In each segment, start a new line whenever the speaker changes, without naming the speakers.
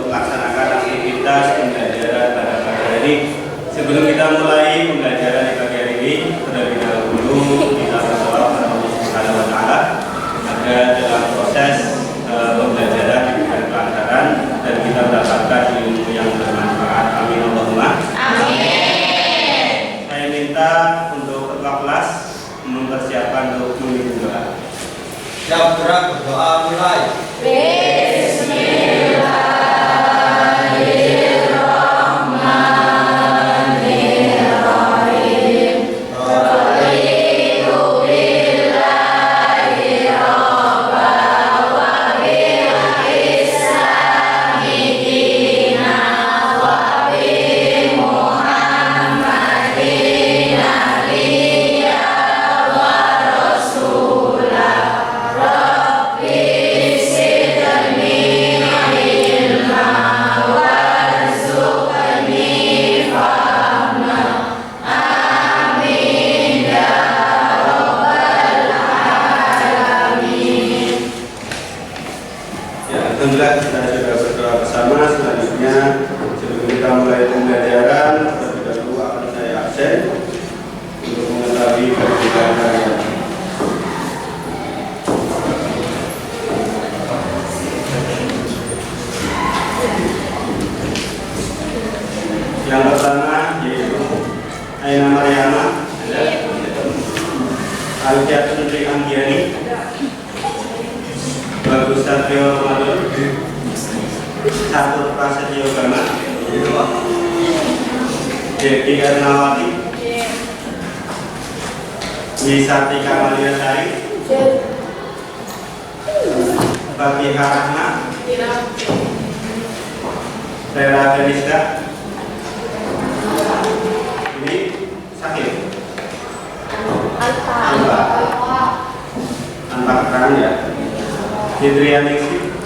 melaksanakan aktivitas pembelajaran pada pagi hari ini. Sebelum kita mulai pembelajaran di pagi hari ini, terlebih dahulu kita berdoa kepada Allah Subhanahu wa Ta'ala agar dalam proses pembelajaran diberikan kelancaran dan kita mendapatkan ilmu yang bermanfaat. Amin Allahumma. Amin. Saya minta untuk ketua kelas mempersiapkan untuk memimpin doa.
Siap gerak berdoa mulai.
Alhamdulillah kita sudah berdoa bersama. Selanjutnya sebelum kita mulai pembelajaran, terlebih dahulu akan saya absen untuk mengetahui perbedaan kalian. Yang pertama yaitu Aina Maryama, Alfiatun Tri Anggiani, Bagus Satrio Ramadan, Catur Prasetyo Gama, Devi Ernawati, Wisati Kamalia Sari, Fatihah Rahma, Rera Feliska. Ini sakit tanpa keterangan ya. Hidrian Ningsi,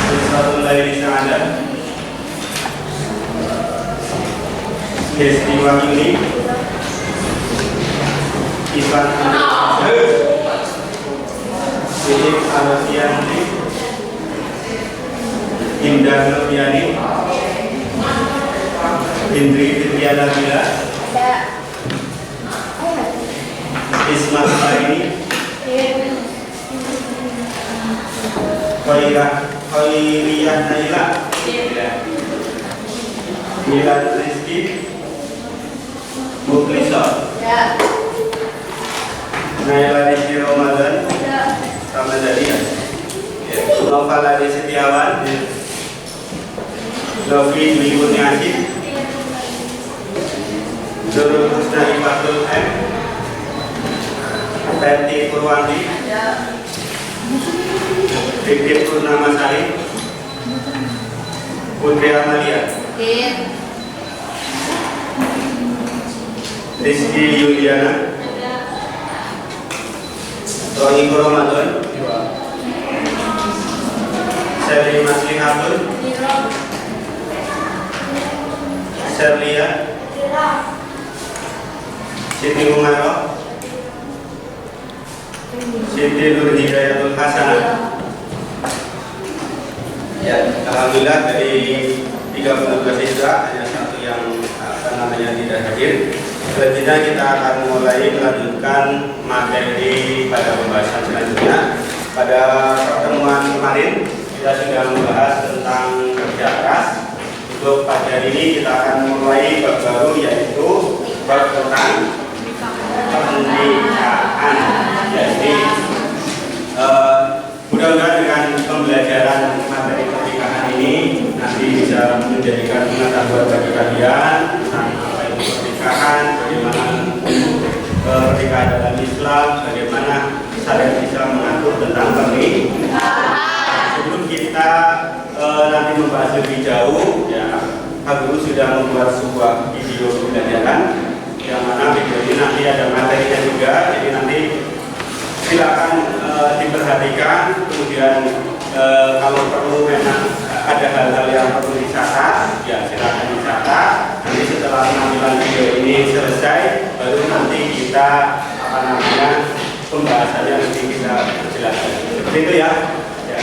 Ustadzul Laili Sa'ada, Hesti Wahyuni, Ivan Sidik Alfianti, Indah Noviani, Indri Fitriana Bila, Ismail Laini, Khairiyah Naila, Milad Rizki, Muklisah, Naila Rizki Ramadan, Ramadhania, Nofal Adi Setiawan, Novi Dwi Kurniasih, Nurul Husna Ifatul M, Peti Purwanti, Dikit Purnama Sari, Putri Amalia, Rizky Yuliana, Rohiko Ramadan, Seri Maslihatun, Serlia, Siti Umaro, Siti Nur Hidayatul Hasanah. Ya, alhamdulillah dari 32 siswa hanya satu yang tidak hadir. Selanjutnya kita akan mulai melanjutkan materi pada pembahasan selanjutnya. Pada pertemuan kemarin kita sudah membahas tentang kerja keras. Untuk pagi hari ini kita akan mulai bab baru, yaitu bab tentang pernikahan. Jadi mudah-mudahan dengan pembelajaran materi pernikahan ini nanti bisa menjadikan pengetahuan bagi kalian tentang apa itu pernikahan, bagaimana pernikahan dalam Islam, bagaimana syariat Islam mengatur tentang pernikahan. Sebelum kita nanti membahas lebih jauh, ya, Pak Guru sudah membuat sebuah video pembelajaran yang mana video ini nanti ada materinya juga, jadi nanti silakan diperhatikan. Kemudian kalau perlu memang ada hal-hal yang perlu dicatat, ya silakan dicatat. Nanti setelah penampilan video ini selesai, baru nanti kita pembahasannya nanti kita jelaskan. Seperti itu ya. Ya,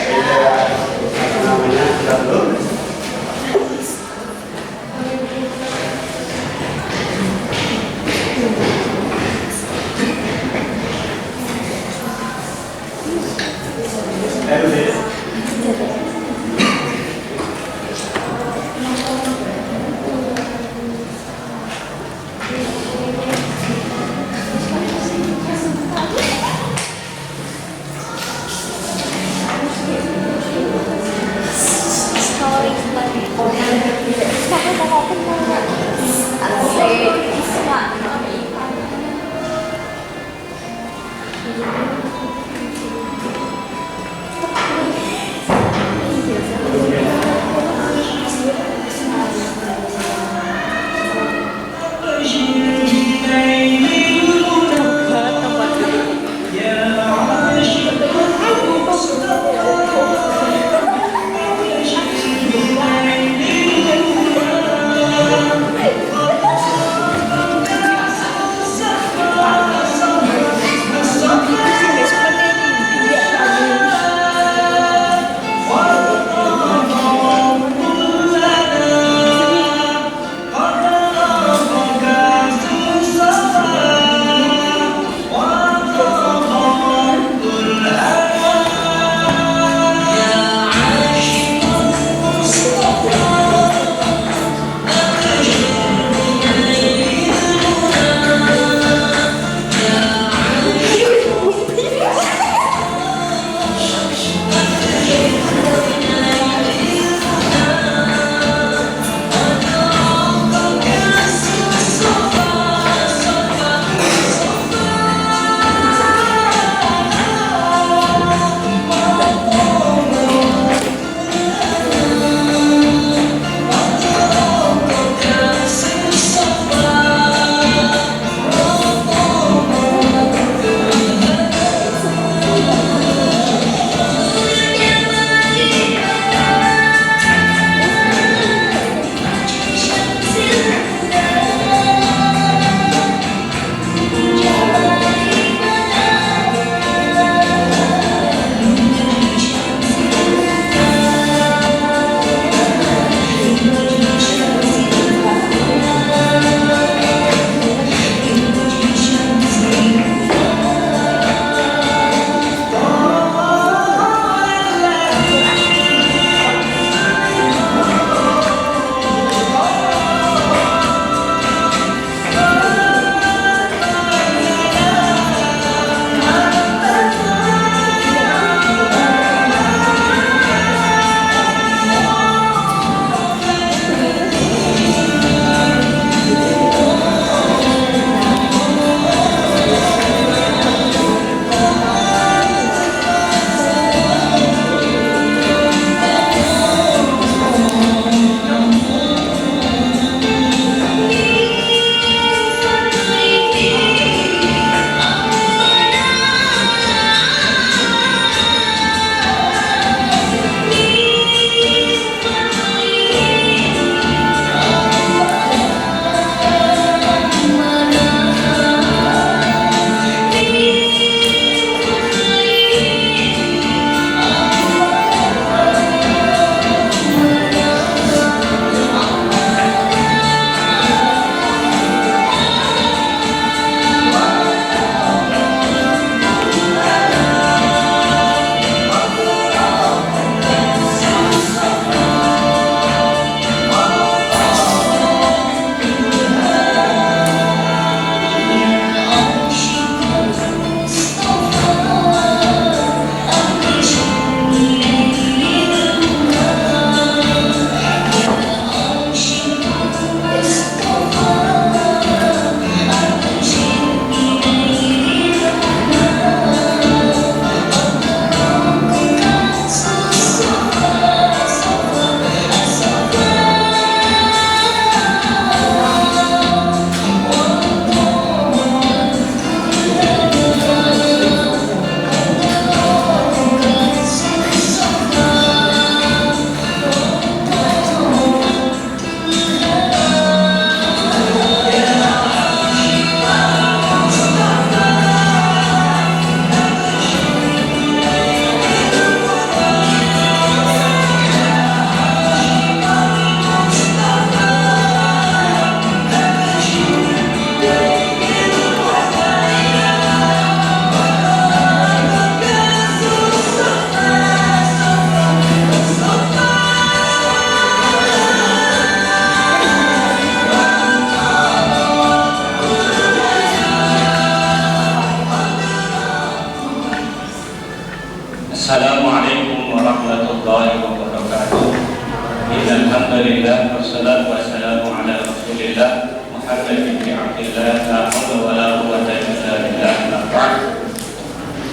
Alhamdulillah, wassalatu wassalamu ala Rasulillah Muhammad bin Abdillah, la haula wala quwwata illa billah.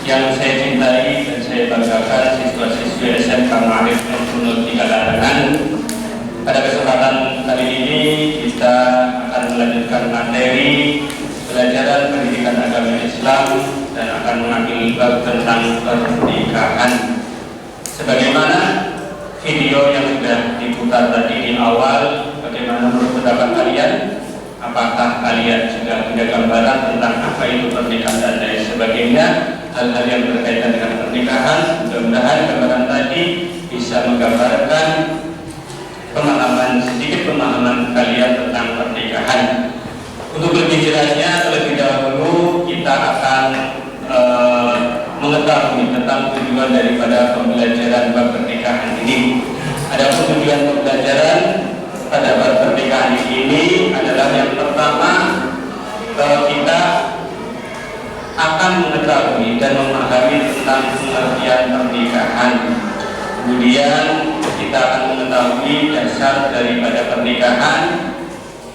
Yang saya cintai dan saya banggakan siswa-siswi SMK Ma'arif Nurul Tiga Larangan. Pada kesempatan kali ini kita akan melanjutkan materi pelajaran pendidikan agama Islam dan akan mengambil bab tentang pernikahan. Sebagaimana video yang sudah diputar tadi di awal, bagaimana menurut pendapat kalian? Apakah kalian sudah punya gambaran tentang apa itu pernikahan dan lain sebagainya, hal-hal yang berkaitan dengan pernikahan? Mudah-mudahan gambaran tadi bisa menggambarkan sedikit pemahaman kalian tentang pernikahan. Untuk lebih jelasnya, terlebih dahulu kita akan mengetahui tentang tujuan daripada pembelajaran bab pernikahan ini. Adapun tujuan pembelajaran pada bab pernikahan ini adalah yang pertama, kita akan mengetahui dan memahami tentang pengertian pernikahan. Kemudian kita akan mengetahui dasar daripada pernikahan.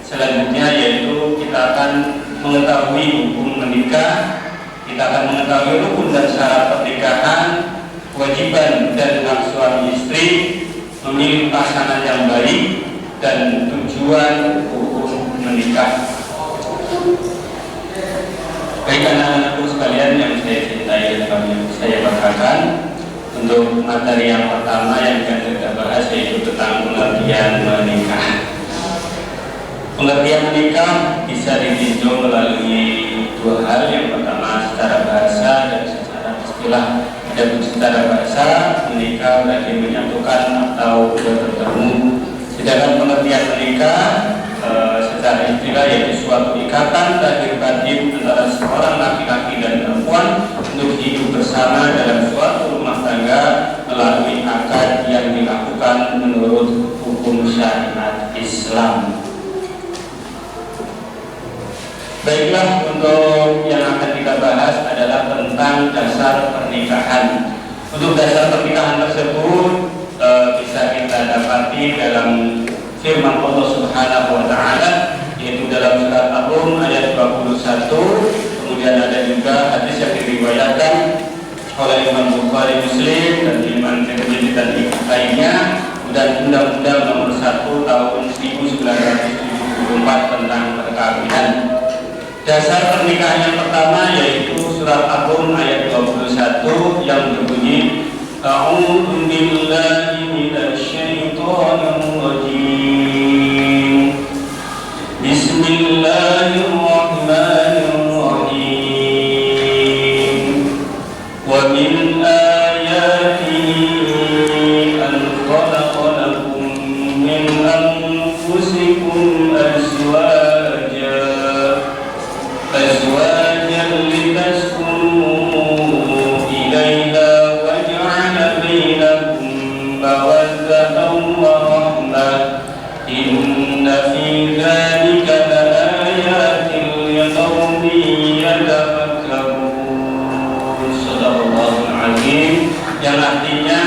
Selanjutnya yaitu kita akan mengetahui hukum menikah. Kita akan mengetahui rukun dan syarat pernikahan, kewajiban dan hak suami istri, memilih pasangan yang baik, dan tujuan hukum menikah. Baik anak-anakku sekalian yang saya cintai dan saya banggakan, untuk materi yang pertama yang akan kita bahas yaitu tentang pengertian menikah. Pengertian menikah bisa ditinjau melalui dua hal. Yang pertama secara bahasa dan secara istilah. Adapun secara bahasa, menikah berarti menyatukan atau bertemu. Sedangkan pengertian menikah secara istilah yaitu suatu ikatan lahir batin antara seorang laki-laki dan perempuan untuk hidup bersama dalam suatu rumah tangga melalui akad yang dilakukan menurut hukum syariat Islam. Baiklah, untuk yang akan kita bahas adalah tentang dasar pernikahan. Untuk dasar pernikahan tersebut bisa kita dapati dalam firman Allah Subhanahu wa taala, yaitu dalam surat Ar-Rum ayat 21. Kemudian ada juga hadis yang diriwayatkan oleh Imam Bukhari, Muslim dan Imam Tirmidzi dan lainnya, dan Undang-Undang Nomor 1 Tahun 1974 tentang perkawinan. Dasar pernikahan yang pertama yaitu surat Ar-Rum ayat 21 yang berbunyi, A'udzu billahi minasy syaithanir rajim. Bismillahirrahmanirrahim. Wa min ayatihi an khalaqa lakum min anfusikum azwajan litaskunu ilaiha wa ja'ala bainakum mawaddatan wa rahmah. Inna fi dzalika laayatin liqaumin yatafakkarun. Shadaqallahul azim. Yang artinya,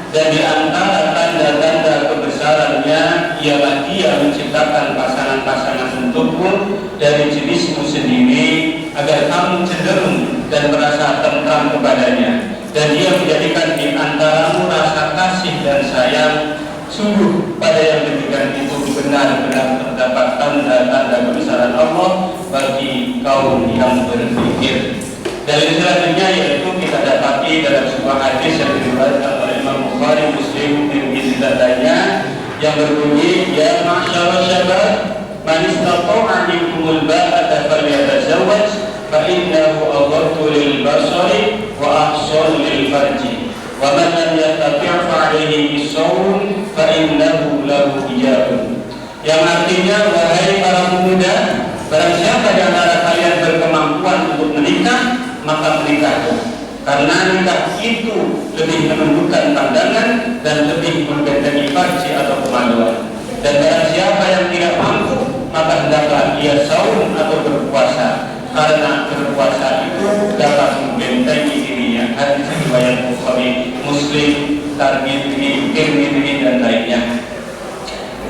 dan di antara tanda-tanda kebesarannya ialah Dia menciptakan pasangan-pasangan untukmu dari jenismu sendiri agar kamu cenderung dan merasa tentram kepadanya, dan Dia menjadikan di antaramu rasa kasih dan sayang. Sungguh pada yang demikian itu benar-benar terdapat tanda-tanda kebesaran Allah bagi kaum yang berpikir. Dalil selanjutnya yaitu kita dapati dalam sebuah hadis yang diriwayatkan oleh Imam Bukhari, Muslim, Tirmidzi dan lainnya yang berbunyi, Ya ma'syara syabab, man istata'a minkumul ba'ata falyatazawwaj fa innahu aghaddu lil basari wa ahsanu lil farji. Wa man lam yastati' fa 'alaihi bis-shawm fa innahu lahu ijabun. Yang artinya, wahai para pemuda, barang siapa di antara kalian berkemampuan untuk menikah, maka menikahlah. Karena nikah itu lebih menundukkan pandangan dan lebih membentengi farji atau kemaluan. Dan barang siapa yang tidak mampu, maka hendaklah ia saum atau berpuasa. Karena berpuasa itu dapat membentengi dirinya. Hadis riwayat Bukhari, Muslim, Tirmidzi dan lainnya.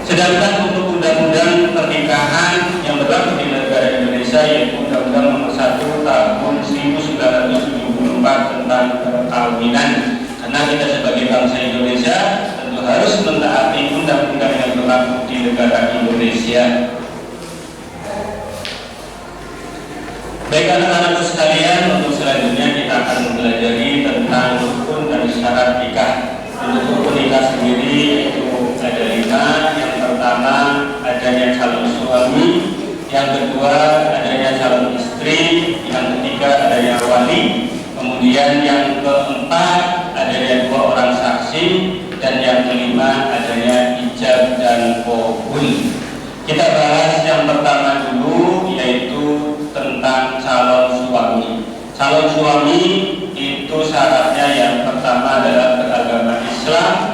Sedangkan untuk undang-undang pernikahan yang berlaku di negara Indonesia yaitu Undang-Undang Nomor 1 Tahun 1974 tentang perkawinan. Karena kita sebagai bangsa Indonesia tentu harus mentaati undang-undang yang berlaku di negara Indonesia. Baik anak-anakku sekalian, untuk selanjutnya kita akan mempelajari tentang rukun dan syarat nikah. Untuk rukun nikah sendiri itu ada 5. Yang pertama adanya calon suami, yang kedua adanya calon istri, yang ketiga adanya wali, kemudian yang keempat adanya 2 orang saksi, dan yang kelima adanya ijab dan qabul. Kita bahas yang pertama dulu, yaitu tentang calon suami. Calon suami itu syaratnya yang pertama adalah beragama Islam,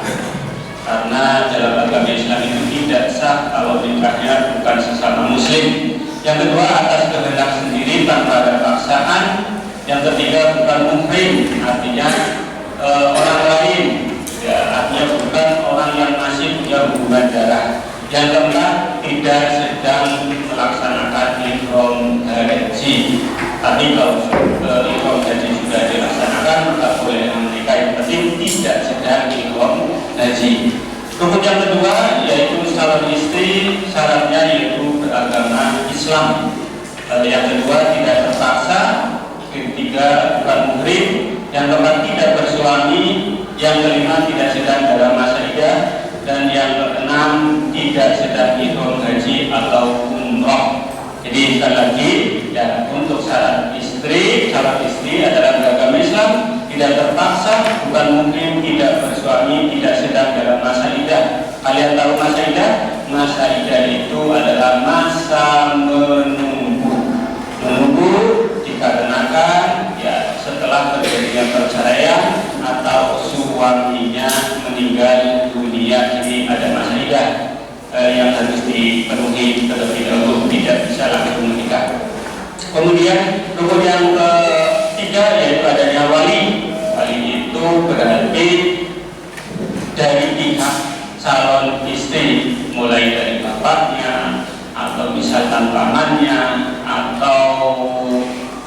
karena dalam agama Islam itu tidak sah kalau nikahnya bukan sesama muslim. Yang kedua atas kehendak sendiri tanpa ada paksaan. Yang ketiga bukan muhrim, artinya orang lain, ya, artinya bukan orang yang masih punya hubungan darah. Yang keempat tidak sedang melaksanakan ihram haji. Tapi kalau ihram haji sudah dilaksanakan maka boleh menikah, yang penting tidak sedang ihram haji. Rukun yang kedua yaitu calon istri, syaratnya yaitu beragama Islam. Yang kedua tidak terpaksa, ketiga bukan muhrim, yang keempat tidak bersuami, yang kelima tidak sedang dalam masa iddah, dan yang keenam tidak sedang ihram haji atau umroh. Jadi sekali lagi ya, untuk syarat istri, calon istri adalah beragama Islam, tidak terpaksa, bukan mungkin, tidak bersuami, tidak sedang dalam masa iddah. Kalian tahu masa iddah? Masa iddah itu adalah masa menunggu. Menunggu dikarenakan ya setelah terjadinya perceraian atau suaminya meninggal dunia, jadi ada masa iddah yang harus dipenuhi terlebih dahulu, tidak bisa langsung menikah. Kemudian rukun yang ketiga yaitu adanya wali. Wali itu berarti dari pihak calon istri, mulai dari bapaknya atau misalkan pamannya atau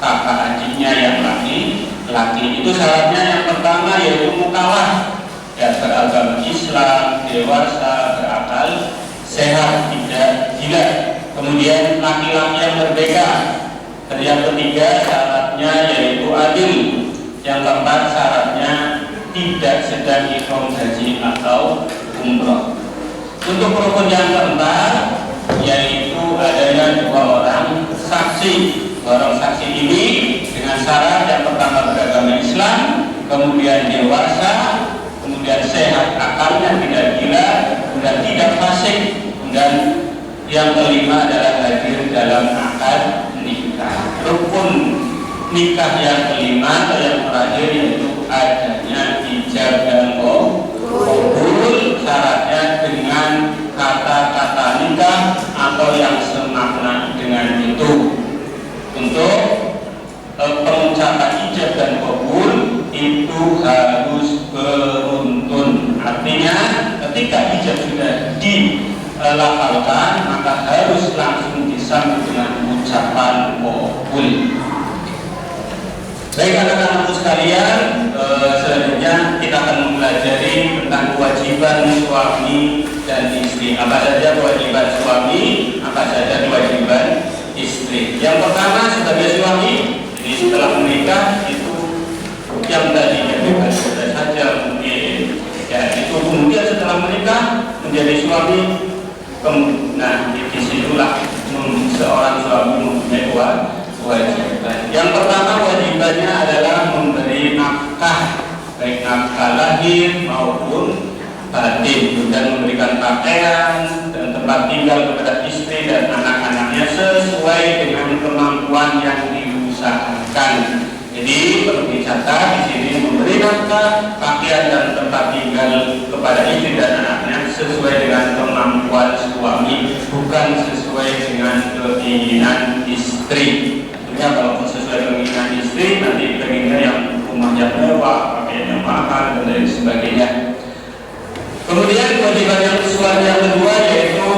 kakak adiknya yang laki. Itu syaratnya yang pertama yaitu mukallaf, ya, beragama Islam, dewasa, berakal, sehat, tidak gila. Kemudian laki-laki yang merdeka. Dan yang ketiga syaratnya yaitu adil. Yang keempat syaratnya tidak sedang ihram haji atau umroh. Untuk rukun yang keempat yaitu adanya 2 orang saksi. 2 orang saksi ini dengan syarat yang pertama beragama Islam, kemudian dewasa, kemudian sehat akalnya, tidak gila, dan tidak fasik, dan yang kelima adalah hadir dalam akad nikah. Rukun nikah yang kelima atau yang terakhir yaitu adanya ijab dan qabul. Syaratnya dengan kata-kata nikah atau yang semakna dengan itu. Untuk pengucapan ijab dan qabul itu harus beruntun. Artinya ketika ijab sudah dilafalkan maka harus langsung disambung dengan ucapan qabul. Baik anak-anakku sekalian, selanjutnya kita akan mempelajari tentang kewajiban suami dan istri. Apa saja kewajiban suami, apa saja kewajiban istri. Yang pertama sebagai suami, jadi setelah menikah itu yang tadinya bebas saja mungkin, ya itu kemudian setelah menikah menjadi suami. Nah disitulah seorang suami mempunyai kewajiban. Yang pertama kewajibannya adalah memberi nafkah, baik nafkah lahir maupun batin, dan memberikan pakaian dan tempat tinggal kepada istri dan anak-anaknya sesuai dengan kemampuan yang diusahakan. Jadi perlu dicatat di sini, memberi nafkah, pakaian dan tempat tinggal kepada istri dan anaknya sesuai dengan kemampuan suami, bukan sesuai dengan keinginan istri. Tentunya kalau sesuai keinginan istri, nanti pengennya yang rumahnya mewah, pakaian yang mahal dan lain sebagainya. Kemudian kewajiban yang kedua yaitu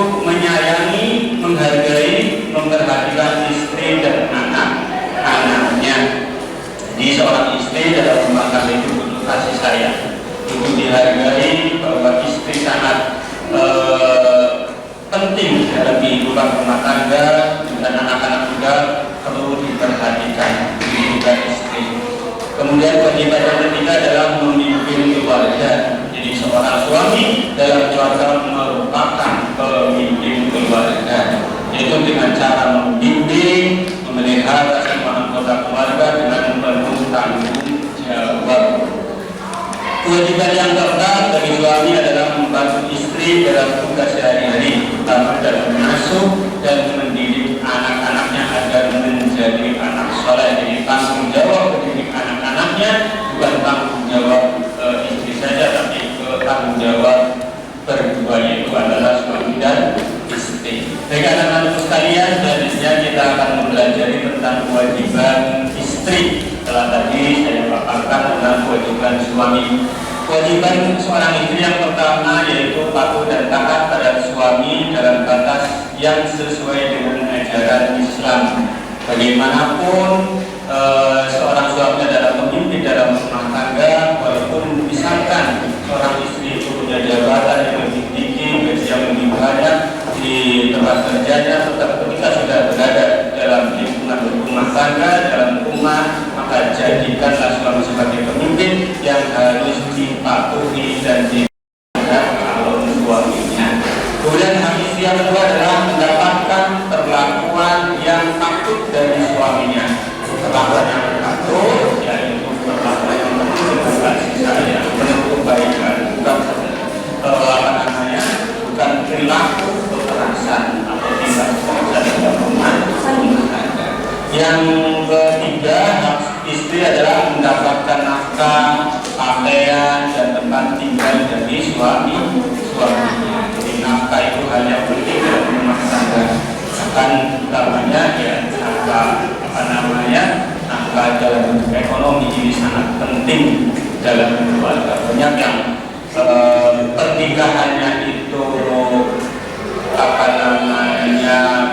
Islam itu butuh kasih sayang, butuh dihargai, bahwa istri sangat penting dalam kehidupan rumah tangga, dan anak-anak juga perlu diperhatikan juga istri. Kemudian kewajiban yang ketiga adalah memimpin keluarga. Jadi seorang suami dalam keluarga merupakan pemimpin keluarga, yaitu dengan cara membimbing, memelihara semua anggota keluarga dengan penuh tanggung jawab. Kewajiban yang keempat bagi suami adalah membantu istri dalam tugas sehari-hari, terutama dalam mengasuh dan mendidik anak-anaknya agar menjadi anak soleh. Jadi tanggung jawab mendidik anak-anaknya bukan tanggung jawab istri saja, tapi tanggung jawab berdua, yaitu adalah suami dan istri. Baik anak-anak sekalian, selanjutnya kita akan mempelajari tentang kewajiban istri. Setelah tadi saya paparkan tentang kewajiban suami. Kewajiban seorang istri yang pertama yaitu patuh dan taat pada suami dalam batas yang sesuai dengan ajaran Islam. Bagaimanapun seorang suami adalah pemimpin dalam rumah tangga, walaupun misalkan seorang istri itu punya jabatan yang lebih tinggi, gaji yang lebih banyak di tempat kerjanya, tetap ketika sudah berada dalam lingkungan rumah tangga, dalam rumah, maka jadikanlah suami sebagai pemimpin yang harus dipatuhi dan dihargai calon suaminya. Kemudian hak istri yang kedua adalah mendapatkan perlakuan yang patut dari suaminya. Perlakuan yang patut yaitu perlakuan yang penuh dengan kasih sayang, penuh kebaikan, bukan perilaku kekerasan atau tindak kekerasan dalam rumah tangga. Yang ketiga, hak istri adalah mendapatkan nafkah, pakaian, dan tempat tinggal dari suaminya. Jadi nafkah itu hal yang penting dalam rumah tangga. Bahkan utamanya ya nafkah dalam bentuk ekonomi ini sangat penting dalam keluarga. Banyak yang pernikahannya itu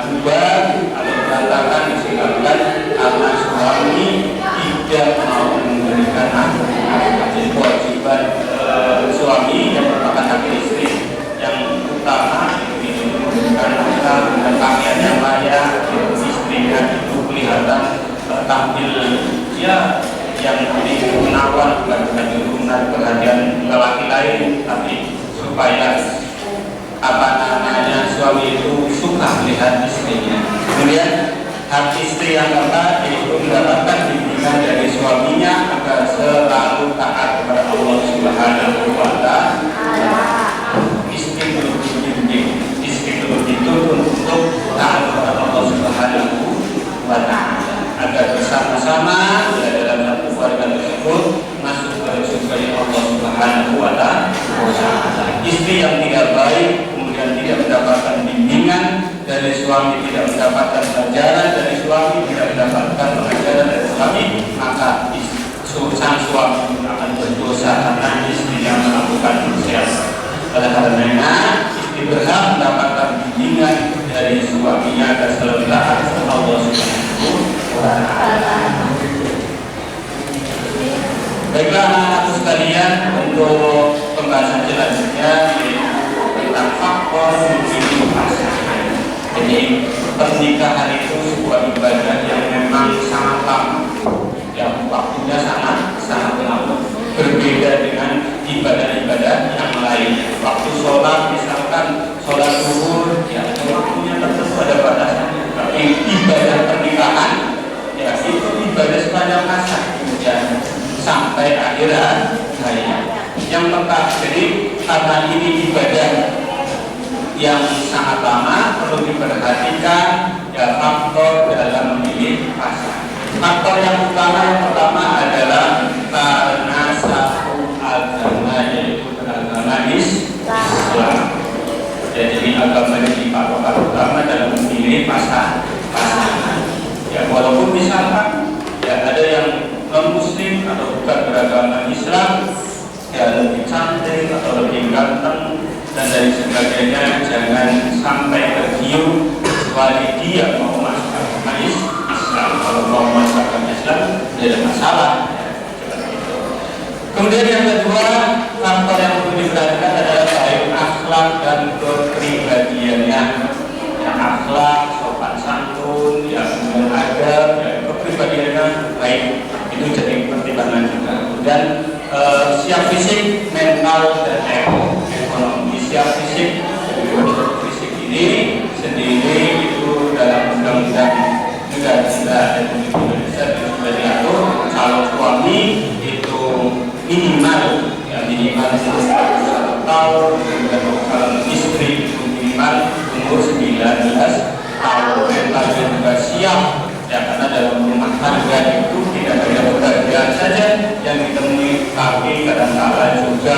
bubar atau berantakan disebabkan karena suami tidak mau memberikan nafkah. Jadi kewajiban suami yang merupakan hak istri yang utama itu memberikan nafkah dan pakaian yang layak, istrinya itu kelihatan tampil ya yang menawan, bukan menarik perhatian lelaki lain, tapi supaya suami itu suka melihat istrinya. Kemudian hak istri yang keempat yaitu mendapatkan bimbingan dari suaminya agar selalu taat kepada Allah Subhanahu wa Ta'ala. Istri perlu dibimbing, istri perlu dituntun untuk taat kepada Allah Subhanahu wa Ta'ala agar bersama-sama dalam satu keluarga tersebut masuk ke surga Allah Subhanahu wa Ta'ala. Istri yang tidak baik kemudian tidak mendapatkan bimbingan dari suami, tidak mendapatkan pelajaran dari suami, tidak mendapatkan pengajaran dari suami, maka sang suami akan berdosa karena istri yang melakukan maksiat. Oleh karenanya istri berhak mendapatkan bimbingan dari suaminya agar selalu taat kepada Allah Subhanahu wa Ta'ala. Baiklah anak-anakku sekalian, untuk pembahasan selanjutnya tentang faktor memilih pasangan. Jadi pernikahan itu sebuah ibadah yang memang sangat lama, yang waktunya sangat lama, berbeda dengan ibadah-ibadah yang lain. Waktu sholat misalkan sholat zuhur, ya waktunya tertentu ada batasnya. Tapi ibadah pernikahan, ya itu ibadah sepanjang masa, ya sampai akhir hayat. Yang pertama, jadi karena ini ibadah yang sangat lama, perlu diperhatikan ya faktor dalam memilih pasangan. Faktor yang utama yang pertama adalah karena satu agama, yaitu beragama Islam. Jadi agama ini faktor utama dalam memilih pasangan. Ya walaupun misalkan ya ada yang non-muslim atau bukan beragama Islam, ya lebih cantik atau lebih ganteng dan dari sebagainya, jangan sampai tergiur kecuali dia mau masuk agama Islam. Kalau mau masuk agama Islam tidak ada masalah. Kemudian yang kedua, faktor yang perlu diperhatikan adalah baik akhlak dan kepribadiannya. Ya, akhlak, sopan santun, ya kemudian adab, ya kepribadiannya baik. Itu jadi pertimbangan juga. Dan siap fisik, mental, dan ekonomi. Siap fisik, fisik ini sendiri itu dalam undang-undang negara Republik Indonesia sudah diatur kalau suami itu minimal minimal 1 tahun, dan kalau istri itu minimal umur 19 tahun. Mentalnya juga siap ya, karena dalam rumah tangga itu tidak hanya kebahagiaan saja yang ditemui, tapi kadang-kadang juga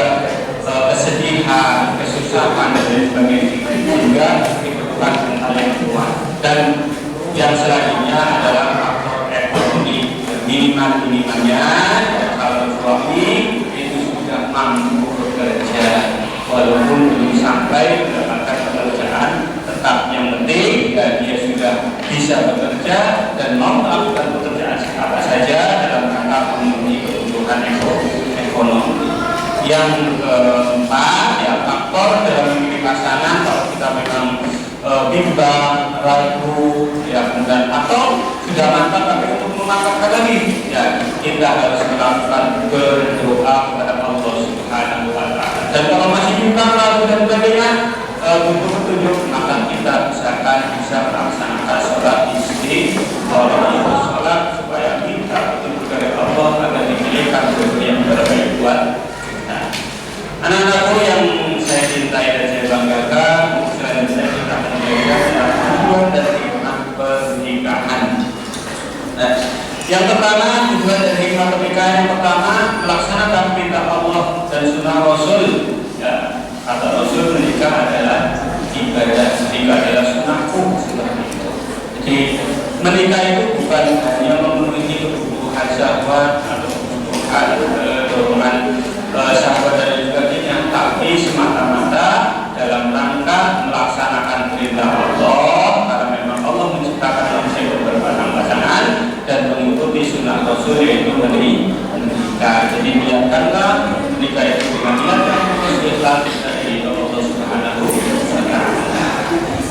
kesedihan, kesusahan dan lain sebagainya, sehingga diperlukan mental yang kuat. Dan yang selanjutnya adalah faktor ekonomi. Minimalnya kalau suami itu sudah mampu bekerja, walaupun belum sampai mendapatkan pekerjaan tetap, yang penting ya, dia sudah bisa bekerja dan mau melakukan pekerjaan apa saja dalam rangka memenuhi kebutuhan ekonomi. Yang keempat, ya faktor dalam memilih pasangan, kalau kita memang bimbang, ragu, ya kemudian atau sudah mantap tapi untuk memantapkan lagi, ya kita harus melakukan berdoa kepada Allah Subhanahu Wa Taala. Dan kalau masih bimbang, ragu dan sebagainya, butuh petunjuk, maka kita bisa melaksanakan sholat istri, itu sholat supaya kita petunjuk dari Allah agar dipilihkan sesuatu yang terbaik buat kita. Anak-anakku yang saya cintai dan saya banggakan, selanjutnya kita akan menjaga tujuan dan hikmah pernikahan. Nah, yang pertama, tujuan dan hikmah pernikahan yang pertama, melaksanakan perintah Allah dan sunnah Rasul. Ya, kata Rasul, menikah adalah ibadah, menikah adalah sunnahku, seperti itu. Jadi menikah itu bukan hanya memenuhi kebutuhan syahwat atau kebutuhan dorongan syahwat dan sebagainya, tapi semata-mata dalam rangka melaksanakan perintah Allah, karena memang Allah menciptakan manusia berpasang pasangan dan mengikuti sunnah Rasul, yaitu menikah. Jadi biarkanlah menikah itu dengan niat yang ikhlas dari Allah Subhanahu Wa Taala.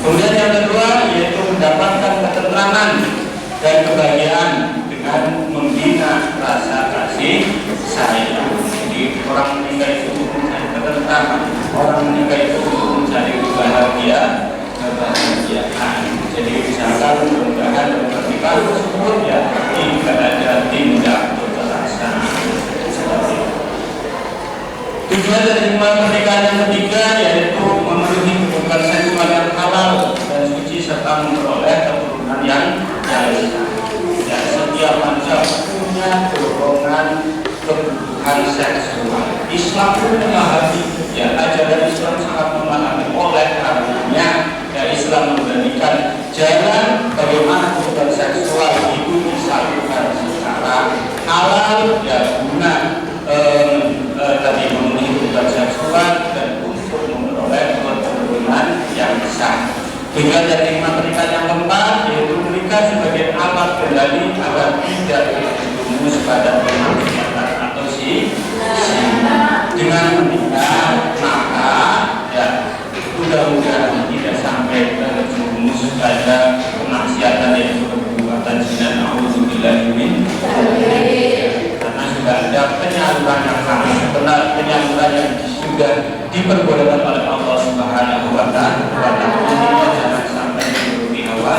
Kemudian yang kedua yaitu mendapatkan ketentraman dan kebahagiaan dengan membina rasa kasih sayang. Jadi orang menikah itu mencari ketentraman, orang menikah itu mencari kebahagiaan. Jadi misalkan mudah-mudahan pernikahan tersebut ya tidak ada tindak kekerasan. Tujuan dari hikmah pernikahan yang ketiga yaitu memenuhi kebutuhan seksual yang halal dan suci serta memperoleh keturunan yang sah. Ya, setiap manusia punya dorongan kebutuhan seksual. Islam pun memahami, ya ajaran Islam sangat memahami, oleh karenanya ya Islam memberikan jalan bagaimana kebutuhan seksual itu disalurkan secara halal ya guna tadi memenuhi kebutuhan seksual dan untuk memperoleh keturunan yang sah. Tujuan dari hikmah pernikahan yang keempat yaitu menikah sebagai alat kendali agar tidak terjerumus pada kemaksiatan atau dengan menikah maka ya mudah-mudahan tidak sampai terjerumus pada kemaksiatan yaitu perbuatan zina. Nauzubillah min karena sudah ada penyaluran yang sangat benar, penyaluran yang sudah diperbolehkan oleh Allah Subhanahu Wa Taala. Jangan sampai menuruti hawa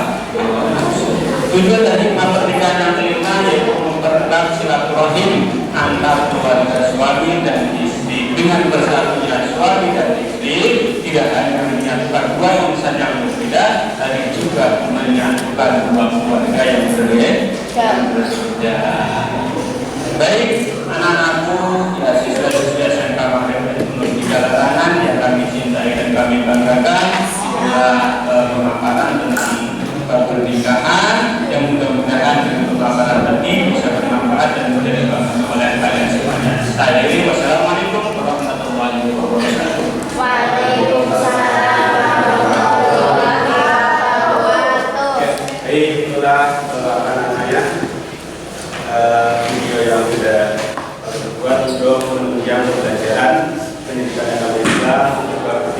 nafsu. Tujuan dari pernikahan yang kelima yaitu mempererat silaturahim antar keluarga suami dan istri. Dengan bersatunya suami dan istri tidak hanya menyatukan dua insan yang berbeda, tapi juga menyatukan dua keluarga yang berbeda. Baik, anak-anakku, ya siswa-siswa SMK Maghrib Teknologi Jalanan yang kami cintai dan kami banggakan, pemaparan tentang pernikahan yang mudah-mudahan dengan pemaparan tadi bisa bermanfaat dan mudah dipahami oleh kalian semuanya. Saya Dewi, wassalamualaikum warahmatullahi wabarakatuh.
Waalaikumsalam warahmatullahi wabarakatuh.
Baik, itulah anak-anak ya video yang sudah dibuat untuk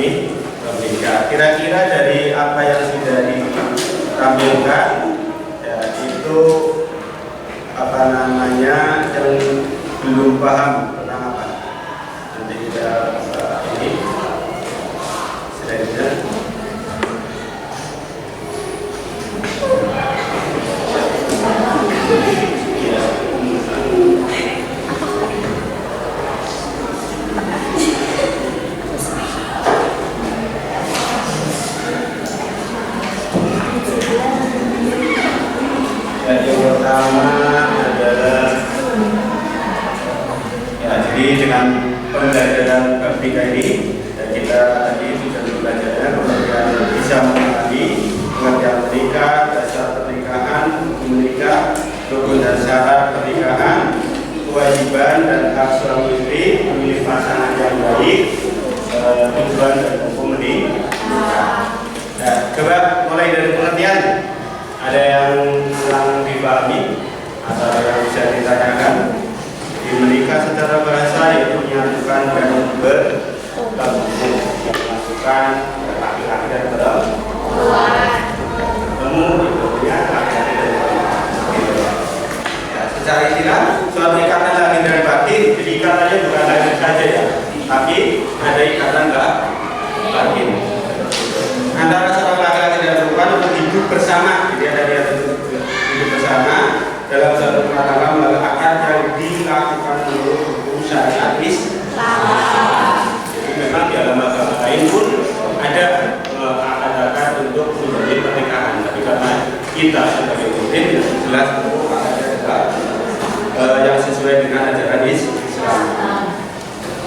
kami menikah. Kira-kira dari apa yang sudah ditampilkan ya, itu apa namanya yang belum paham tentang apa? Nanti kita ini slide-nya. Ya. Yang pertama adalah ya, jadi dengan pembelajaran praktika ini kita tadi sudah belajar kemudian bisa mengenali pengertian menikah, dasar pernikahan, menikah, rukun dan syarat pernikahan, kewajiban dan hak suami istri memilih pasangan yang baik, tujuan dan hukum menikah. Nah, coba mulai dari pengertian. Ada yang kurang dipahami atau yang bisa ditanyakan? Di menikah secara bahasa yaitu menyatukan dan bergabung, memasukkan laki-laki dan perempuan. Bertemu itu punya laki-laki dan perempuan. Ya, secara istilah suatu ikatan lahir dan batin. Jadi ikatannya bukan lahir saja ya, tapi ada ikatan batin antara seorang laki-laki dan perempuan untuk hidup bersama. Jadi ada niat untuk hidup bersama dalam satu rumah tangga melalui akad yang dilakukan menurut hukum syariat Islam. Jadi memang di dalam agama lain pun ada akad-akad untuk menjadi pernikahan, tapi karena kita sebagai muslim jelas bahwa akadnya adalah yang sesuai dengan ajaran Islam.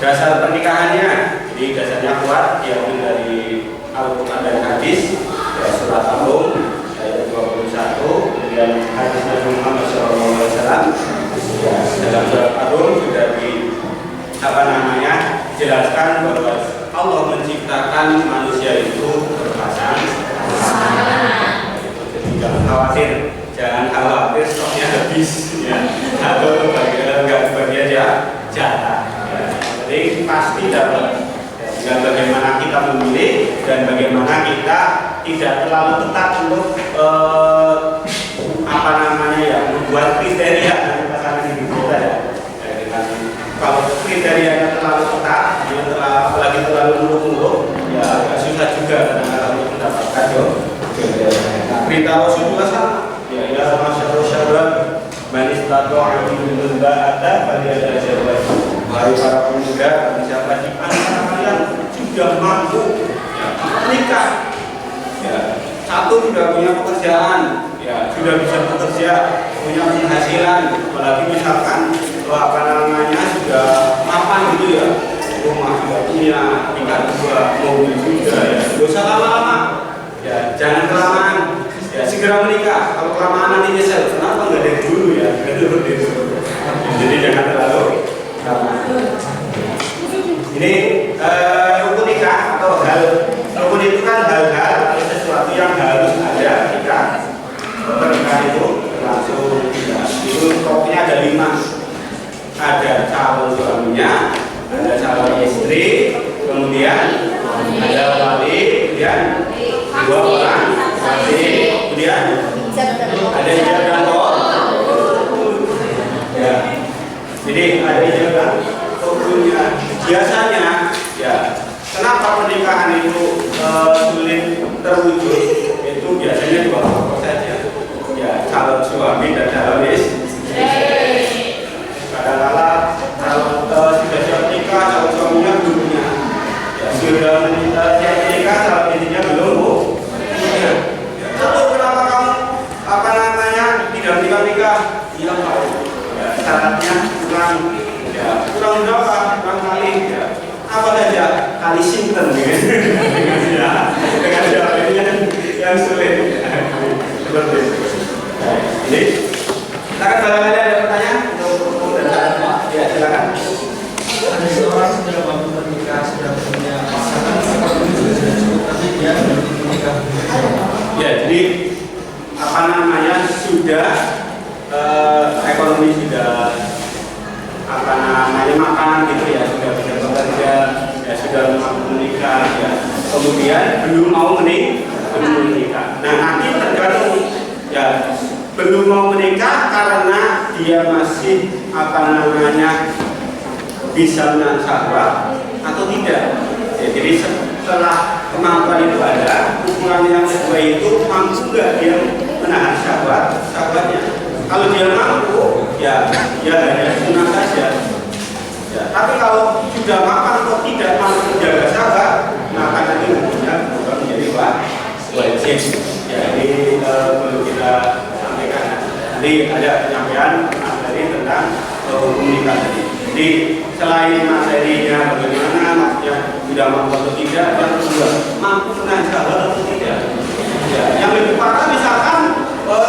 Dasar pernikahannya, jadi dasarnya kuat diambil dari Al-Quran dan hadis, ya, surat Al-Rum ayat 21, kemudian hadis Nabi Muhammad SAW. Ya, dalam surat Al-Rum sudah dijelaskan bahwa Allah menciptakan manusia itu berpasangan. Jadi jangan khawatir stoknya habis, ya, atau nggak bagian jatah. Jadi pasti dapat. Dan bagaimana kita memilih dan bagaimana kita tidak terlalu ketat untuk apa namanya ya, membuat kriteria dari pasangan hidup kita ya. Kalau kriterianya terlalu ketat, apalagi terlalu muluk-muluk, ya agak susah juga kadang-kadang untuk mendapatkan perintah Rasulullah sama. Ya ila masyarakat syabab manis tato amin ada pada ada syabab. Wahai para pemuda, siapa di antara kalian sudah mampu menikah, ya, satu sudah punya pekerjaan, ya, sudah bisa bekerja, punya penghasilan, apalagi misalkan apa namanya sudah mapan gitu ya, rumah sudah punya, tingkat dua, mobil juga ya, gak usah lama-lama, ya, jangan kelamaan, ya, segera menikah. Kalau kelamaan nanti nyesel, kenapa nggak dari dulu ya, jadi jangan terlalu lama. Ini rukun nikah atau rukun itu kan hal-hal atau sesuatu yang harus ada ketika pernikahan itu berlangsung. Itu pokoknya ada 5. Ada calon suaminya, ada calon istri, kemudian ada wali, kemudian 2 orang wali, kemudian ada ijab dan qabul. Ya, jadi ada ijab dan qabulnya. Biasanya, ya, kenapa pernikahan itu sulit terwujud? Itu biasanya 2 faktor saja, ya, calon suami dan calon istri. Kadang-kadang kalau sudah siap nikah, calon suaminya belum punya, ya, sudah siap nikah, calon istrinya belum. Ya, kenapa kamu apa namanya tidak nikah? Iya Pak, ya, syaratnya kurang. Ya, kurang berapa? Kurang kali ya. Apa saja? Kali sinten ya. Dengan jawabannya ya kemudian belum mau menikah. Nah nanti tergantung ya, belum mau menikah karena dia masih bisa menahan syahwat atau tidak. Ya, jadi setelah kemampuan itu ada, ukuran yang kedua itu mampu nggak dia menahan syahwatnya. Kalau dia mampu, ya hanya sunat saja. Ya, tapi kalau sudah mapan atau tidak mampu menjaga syahwat, maka nanti hukumnya bukan menjadi wajib. Ya, ini perlu kita sampaikan. Jadi ada penyampaian materi tentang hukum nikah tadi. Jadi selain materinya bagaimana, maksudnya sudah mampu atau tidak, yang kedua mampu menahan syahwat atau tidak. Ya, yang lebih parah misalkan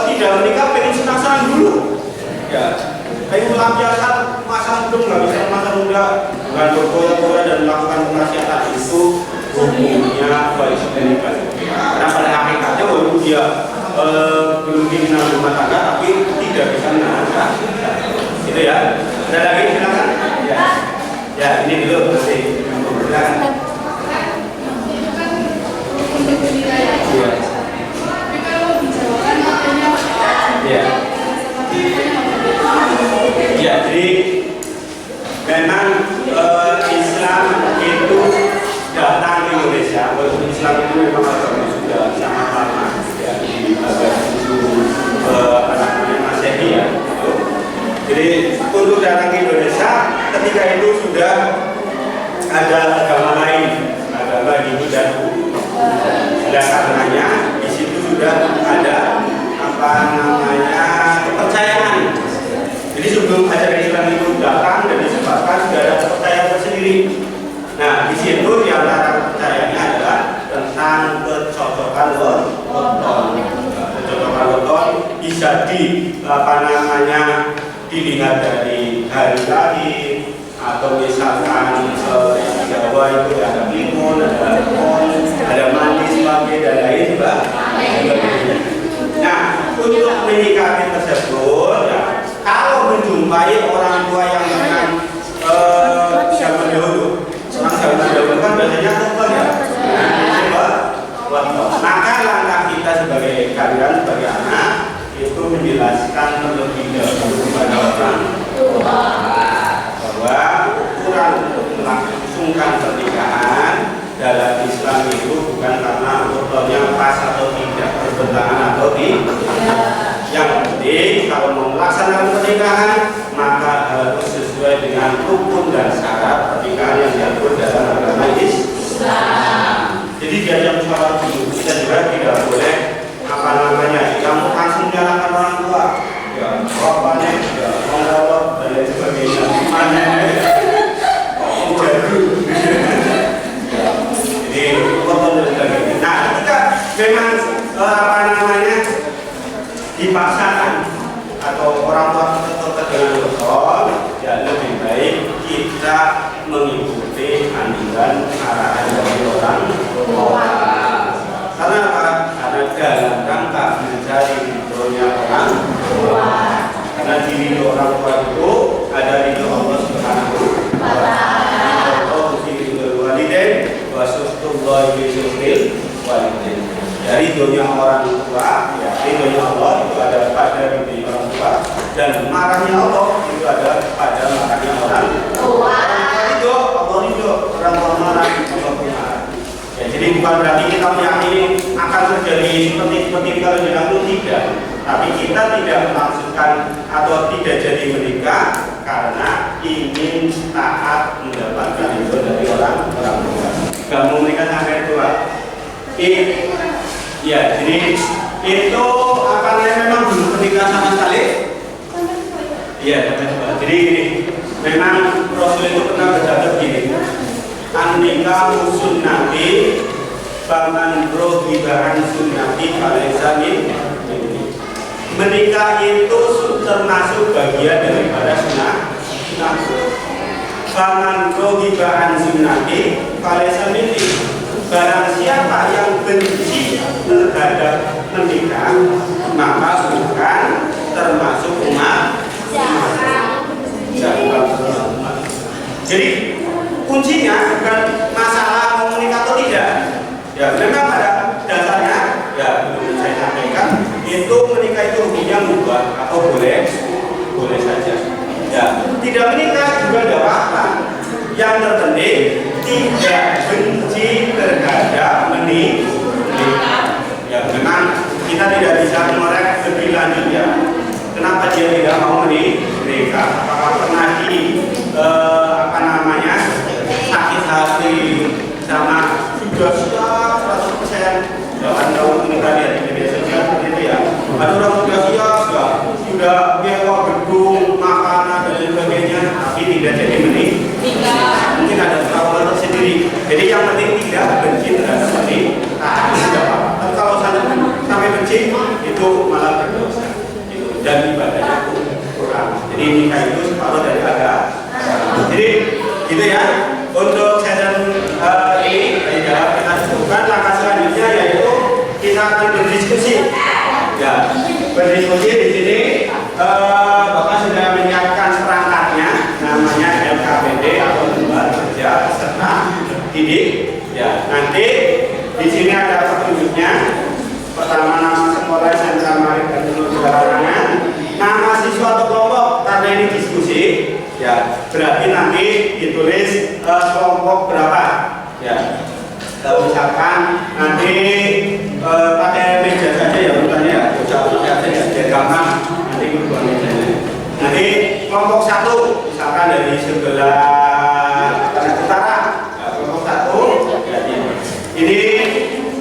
tidak menikah pengen senang-senang dulu. Ya, kayak melampiaskan masa hidup nggak bisa masa muda dengan berkoya-koya dan melakukan kemaksiatan itu hukumnya wajib menikah. Karena pada hakikatnya walaupun dia belum dikenal rumah tangga tapi tidak bisa menahan syahwat. Gitu ya. Ada lagi silakan. Ya ini dulu berarti. Silakan. Ya, jadi memang Islam itu datang ke Indonesia. Walaupun Islam itu memang agama sudah sangat lama ya, di abad Masehi ya. Jadi untuk datang ke Indonesia ketika itu sudah ada agama lain, agama Hindu dan Buddha. Karenanya di situ sudah ada kepercayaan. Jadi sebelum ajaran Islam itu datang dan disebarkan sudah ada kepercayaan tersendiri. Nah di situ di antara kepercayaannya adalah tentang kecocokan weton. Kecocokan weton bisa dilihat dari hari lahir atau misalkan Jawa itu ada limun, ada lemon, ada manis, sebagai dan lain sebagainya. Nah untuk menikahi tersebut, ya, kalau menjumpai orang tua yang memang zaman dahulu, kan biasanya weton ya. Maka langkah kita sebagai kalian sebagai anak itu menjelaskan terlebih dahulu kepada orang tua bahwa ukuran untuk melangsungkan pernikahan dalam Islam itu bukan karena wetonnya pas atau tidak, bertentangan atau tidak. Yang penting kalau mau melaksanakan pernikahan maka harus sesuai dengan rukun dan syarat pernikahan yang diatur dalam agama Islam. Jadi diajak musyawarah dulu, kita juga tidak boleh yang langsung menyalahkan orang tua, ya bapaknya, ya orang dan lain sebagainya. Mana jadu. Jadi weton dan sebagainya. Nah, ketika memang dipaksakan atau orang tua tertentu dengan weton, ya lebih baik kita mengikuti anjuran arahan dari orang tua. Karena apa? Karena dalam rangka mencari ridhonya orang tua. Karena di ridho orang tua itu ada ridho Allah Subhanahu wa Ta'ala. Allah ridho walidain wa suhtullahi bi suhtil walidain. Dari ridhonya orang tua, ya ridhonya Allah itu ada pada ridho orang tua, dan marahnya Allah itu ada pada marahnya orang tua. Allah ridho, orang tua marah, Allah marah. Ya, jadi bukan berarti kita meyakini akan terjadi seperti kalau dilakukan, tidak. Tapi kita tidak memaksudkan atau tidak jadi menikah karena ingin taat mendapatkan ridho dari orang tua. Gak mau menikah sampai tua. Ya, jadi itu memang belum menikah sama sekali. Iya, jadi gini, memang Rasul itu pernah berkata begini. An-nikah sunnati faman rohibah an sunnati falaysa minni. Menikah itu termasuk bagian daripada sunnah. Faman rohibah an sunnati falaysa minni. Barang siapa yang benci terhadap menikah, maka bukan termasuk umat. Jadi kuncinya bukan masalah mau menikah atau tidak, Ya, memang pada dasarnya ya belum saya sampaikan itu menikah itu hukumnya mubah atau boleh saja. Ya, tidak menikah juga tidak apa-apa. Yang terpenting tidak benci terhadap menikah. Ya, memang kita tidak bisa mengorek lebih lanjut ya. Kenapa dia tidak mau menikah? Apakah pernah sakit hati sama sudah siap 100%? Jangan tahu menikah di media sosial seperti itu ya. Ada orang sudah siap, sudah nyewa gedung, makanan dan sebagainya, tapi tidak jadi menikah. Mungkin ada trauma tersendiri. Jadi yang penting tidak benci terhadap menikah. Tidak apa-apa. Tapi kalau sampai benci itu malah berdosa. Dan ibadahnya kurang. Jadi nikah itu separuh dari agama. Jadi gitu ya. Untuk session ini kita cukupkan. Langkah selanjutnya yaitu kita akan berdiskusi. Ya, berdiskusi di sini. Bapak sudah menyiapkan perangkatnya, namanya LKPD atau lembaga kerja peserta didik. Ya, nanti di sini ada petunjuknya. Pertama nama sekolah SMK Marik dan Larangan, nama siswa atau kelompok karena ini diskusi, ya berarti nanti ditulis kelompok berapa, ya. Misalkan nanti pakai meja saja ya bukannya ya, ucap saja ya, biar gampang nanti berubah mejanya. Nanti kelompok 1 misalkan dari sebelah utara, ya, kelompok 1, ya, ini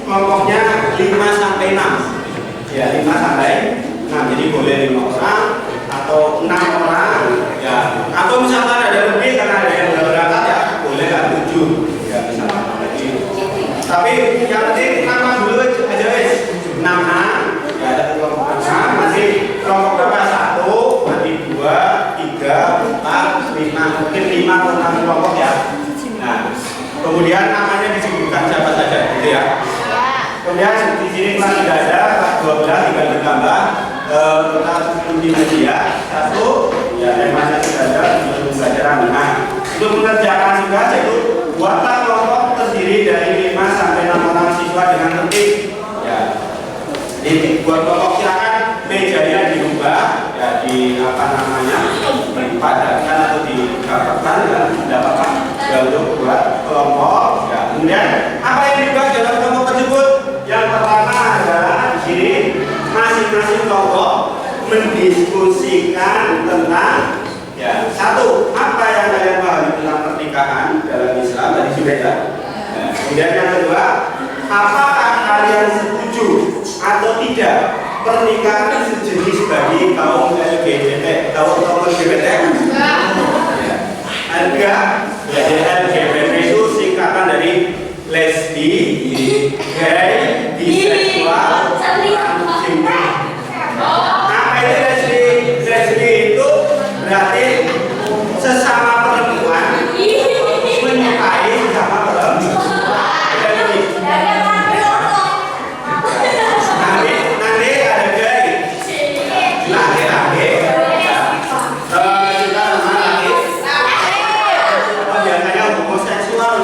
kelompoknya 5 sampai 6. Ya, 5 sampai 6. Jadi boleh 5 orang atau 6 orang, ya. Atau misalkan ada lebih karena ada yang belum berangkat ya, boleh lah 7. Ya, misalkan lagi. Tapi yang penting nama dulu aja wes. 6 ya, ada kelompok 6, masih kelompok berapa? 1, nanti 2, 3, 4, 5, mungkin 5 atau 6 kelompok ya. Nah, kemudian namanya disebutkan siapa saja, gitu ya. Kemudian di sini masih tidak ada kelas 12 tinggal ditambah kita multimedia 1 ya, masih tidak ada untuk pembelajaran. Nah, untuk mengerjakan tugas yaitu buatlah kelompok terdiri dari 5 sampai 6 orang siswa dengan tertib. Ya, jadi buat kelompok silakan mejanya dirubah ya, di dipadatkan atau dikarpetkan ya, tidak apa-apa. Ya, untuk buat kelompok. Ya, kemudian apa yang dibahas dalam kelompok tersebut? Yang pertama adalah di sini masing-masing kelompok mendiskusikan tentang ya, 1, apa yang kalian pahami tentang pernikahan dalam Islam tadi sudah ya. Nah, kemudian yang kedua, apakah kalian setuju atau tidak pernikahan sejenis bagi kaum LGBT, kaum LGBT? Enggak. Jadi LGBT itu singkatan dari lesbi, gay, biseksual, transgender. Apa itu lesbi? Lesbi itu berarti sesama perempuan menyukai sesama perempuan. Nanti ada gay, laki-laki, biasanya homoseksual.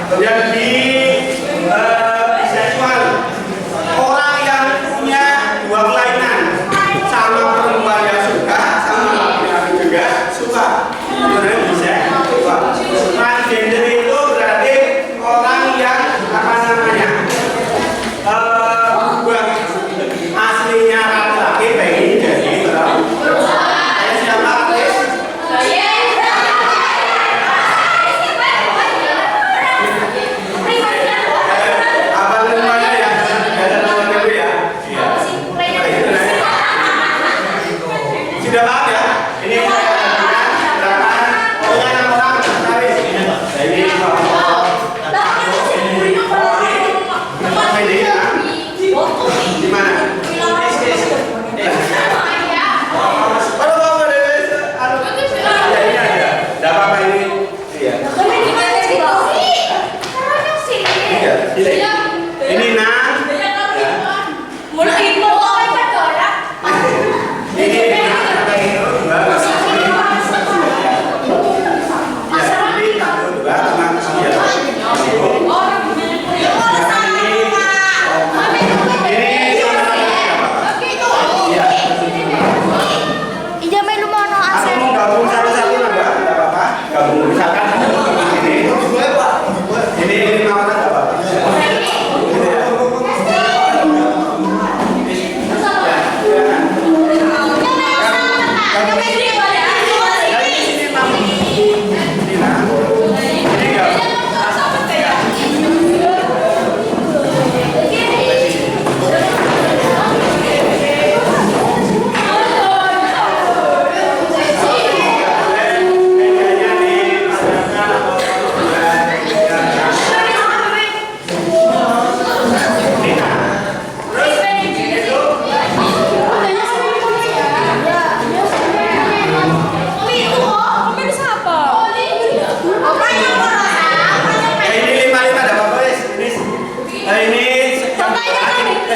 Kemudian di seksual, orang yang punya 2 kelainan, sama perempuan yang suka, sama laki-laki juga suka. Itu biseksual. Transgender itu berarti orang yang aslinya laki-laki pengen jadi perempuan. Siapa artis? Sudah paham ya? Ini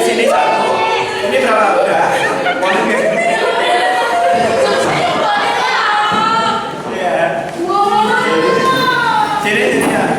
sini satu. Ini berapa udah? Iya. Sini ya.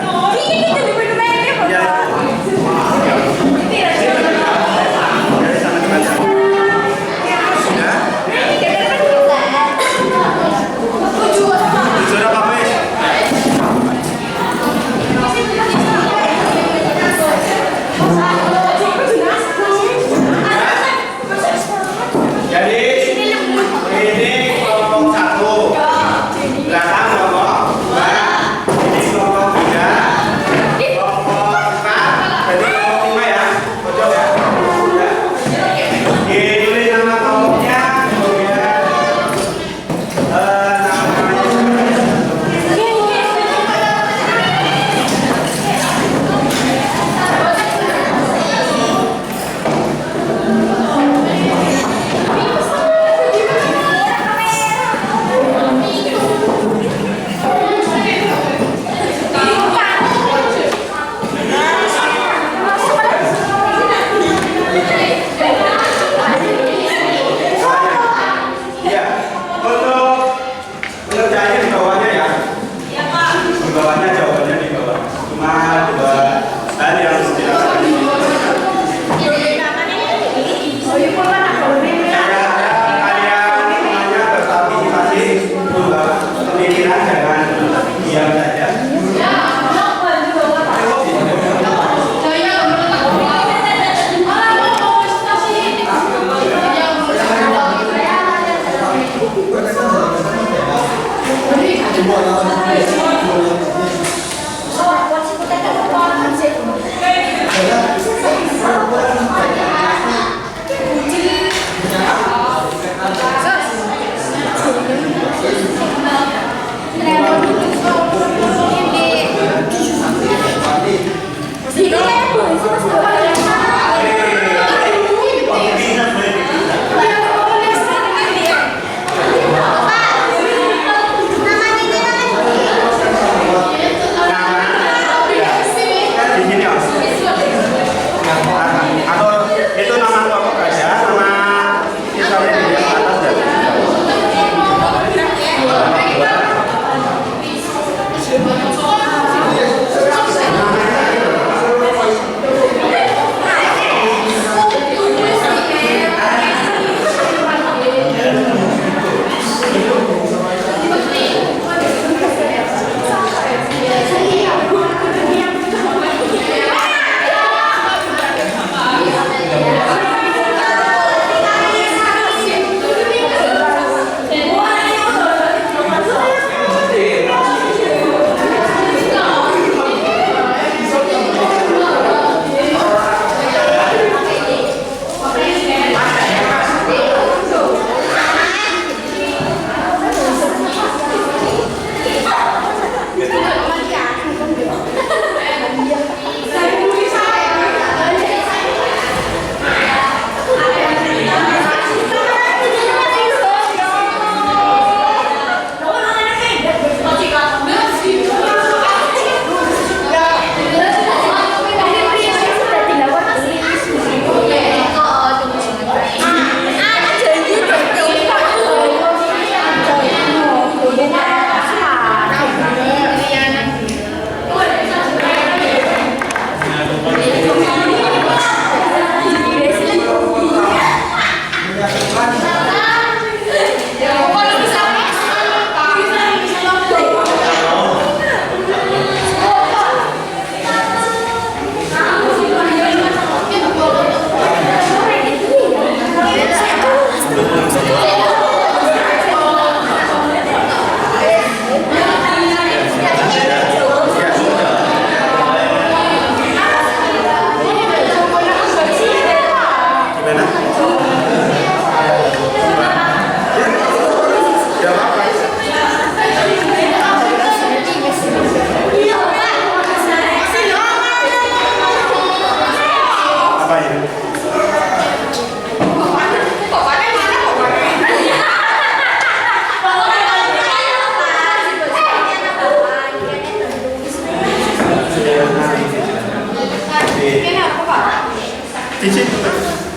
Di situ.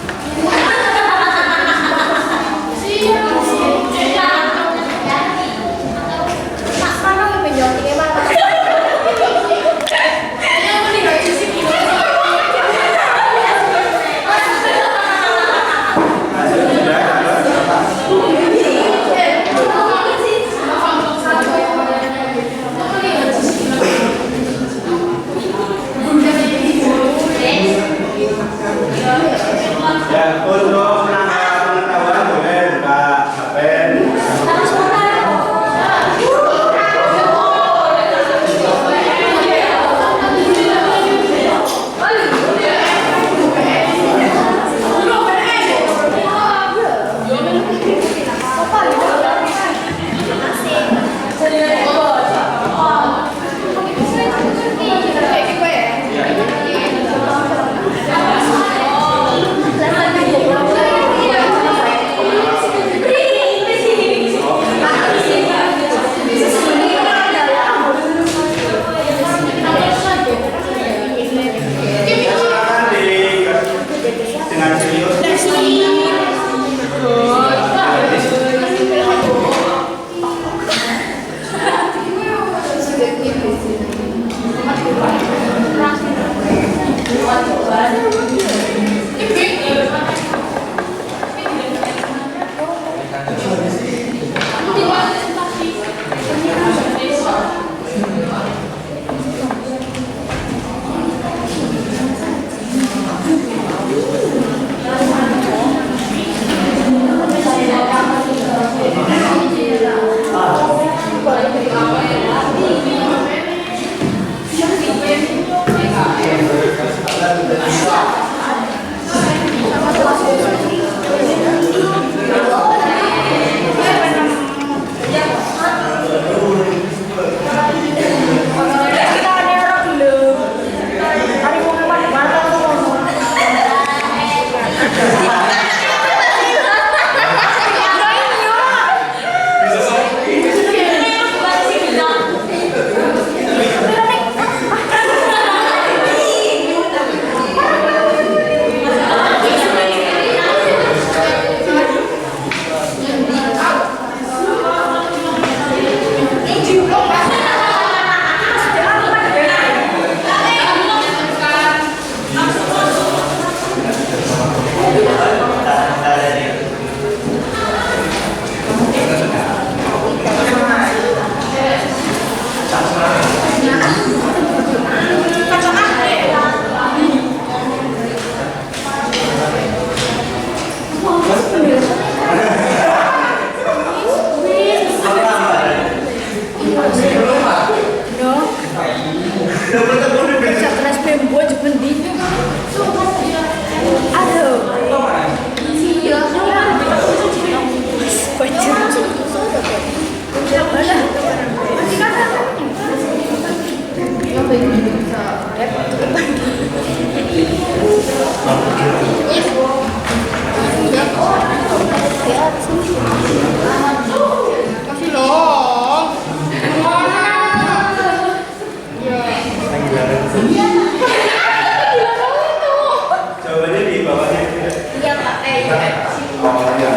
Ya, untuk menambah pengetahuan boleh buka HP. Jawabannya di bawahnya.
Iya Pak.
Oh ya.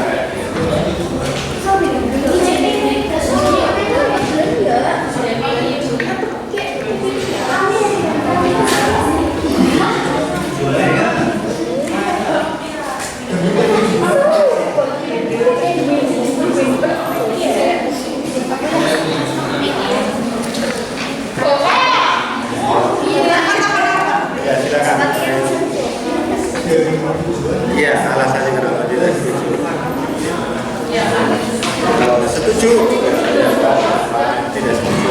Ya silakan. Iya, alasannya kenapa tidak setuju? Kalau setuju, tidak setuju.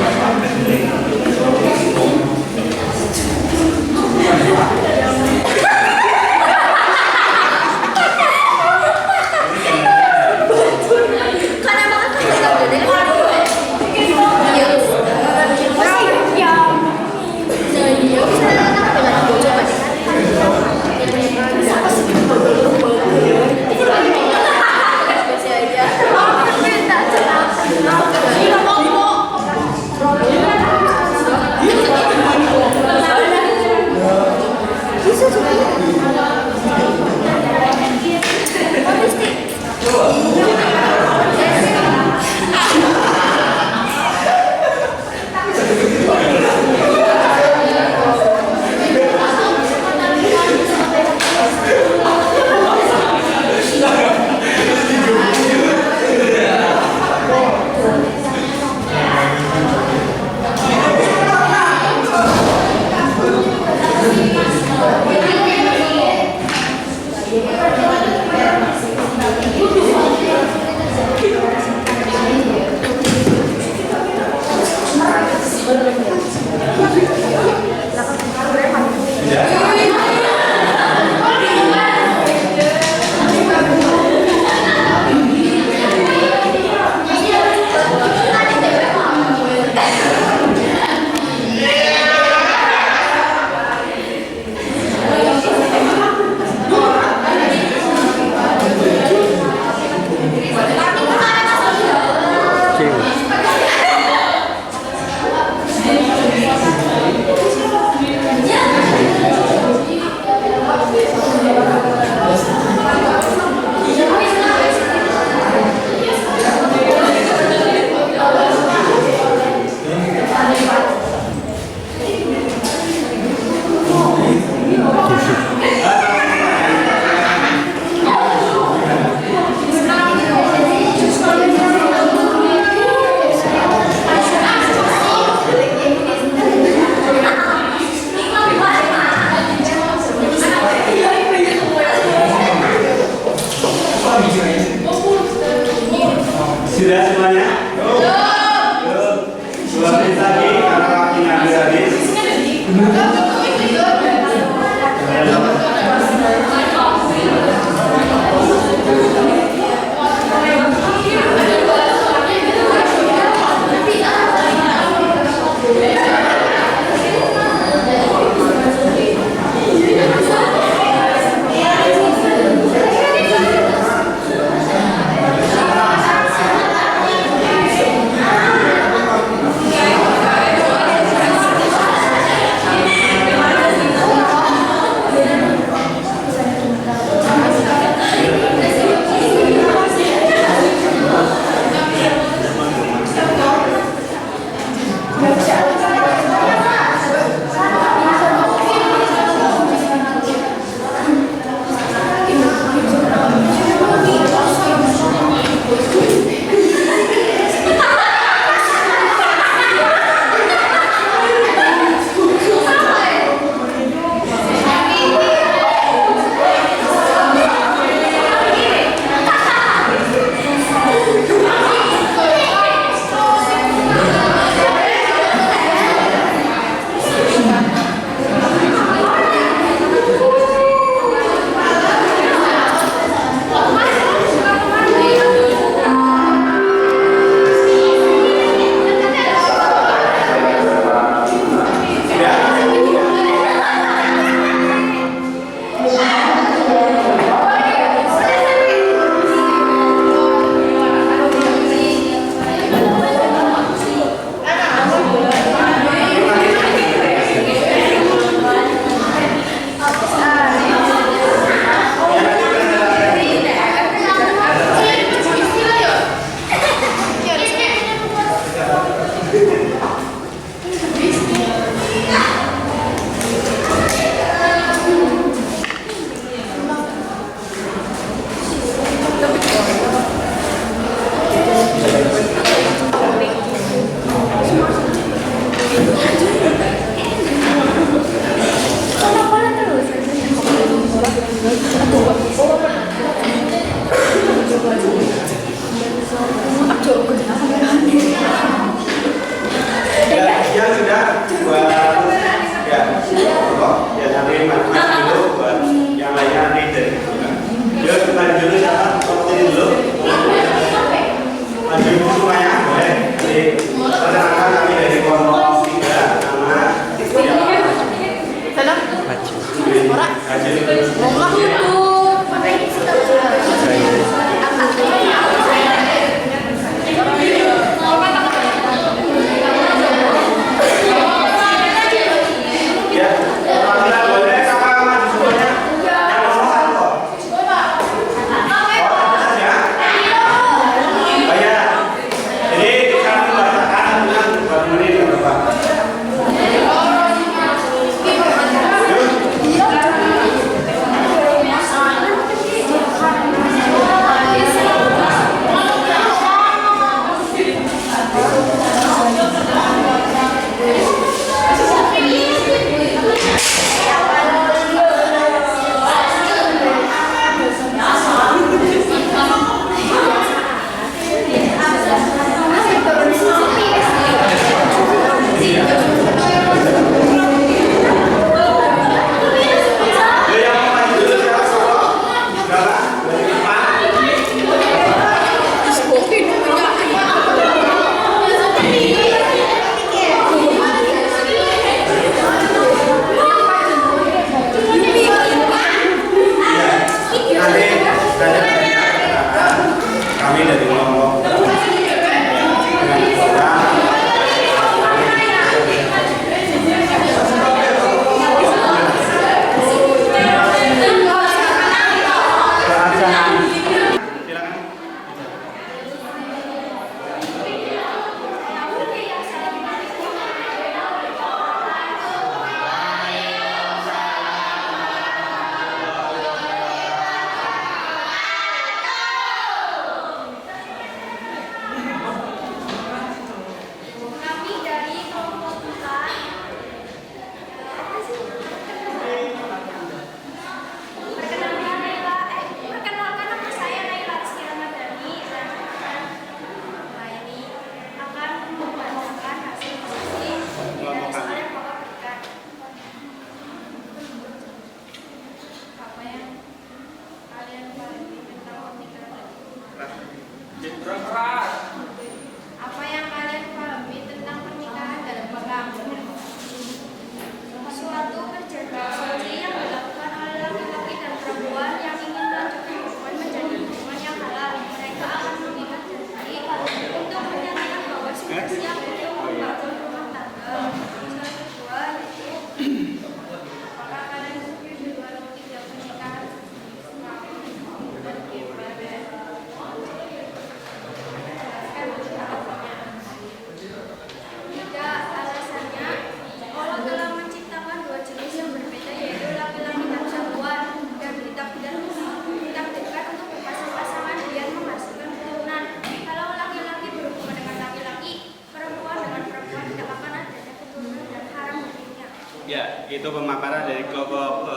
itu pemaparan dari kelompok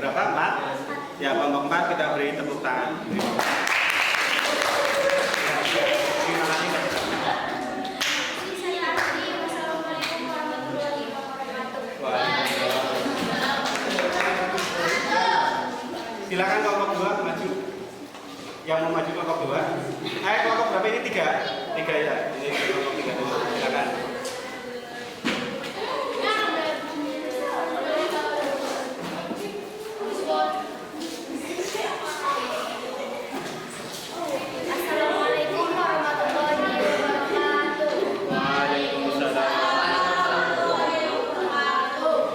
berapa? 4? Ya, kelompok 4 kita beri tepuk tangan. Terima kasih.
Wassalamualaikum warahmatullahi wabarakatuh.
Silakan kelompok 2 maju. Yang mau maju kelompok 2. Kelompok berapa ini? 3 ya. Ini kelompok 3 dulu. Silakan.
Assalamualaikum warahmatullahi wabarakatuh.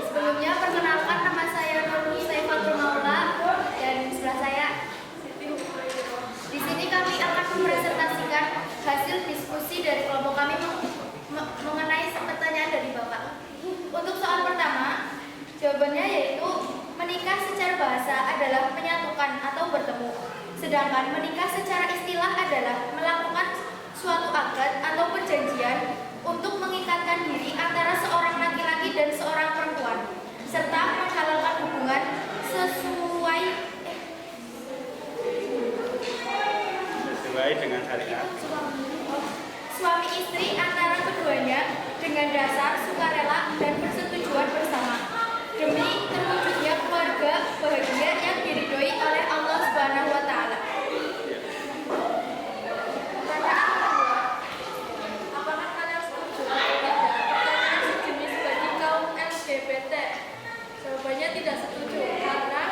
Sebelumnya perkenalkan, nama saya Nur Saifatul Maula dan sebelah saya. Di sini kami akan mempresentasikan hasil diskusi dari kelompok kami mengenai pertanyaan dari Bapak. Untuk soal pertama, jawabannya yaitu menikah secara bahasa adalah menyatukan atau bertemu. Sedangkan menikah secara istilah adalah melakukan suatu akad atau perjanjian untuk mengikatkan diri antara seorang laki-laki dan seorang perempuan, serta menghalalkan hubungan sesuai
dengan syariat.
Suami istri antara keduanya dengan dasar sukarela dan persetujuan bersama demi terwujudnya keluarga bahagia yang diridhoi oleh Allah Subhanahu wa Ta'ala. Pertanyaan kedua, apakah kalian setuju dengan pertanyaan sejenis bagi kaum LGBT? Jawabannya tidak setuju, karena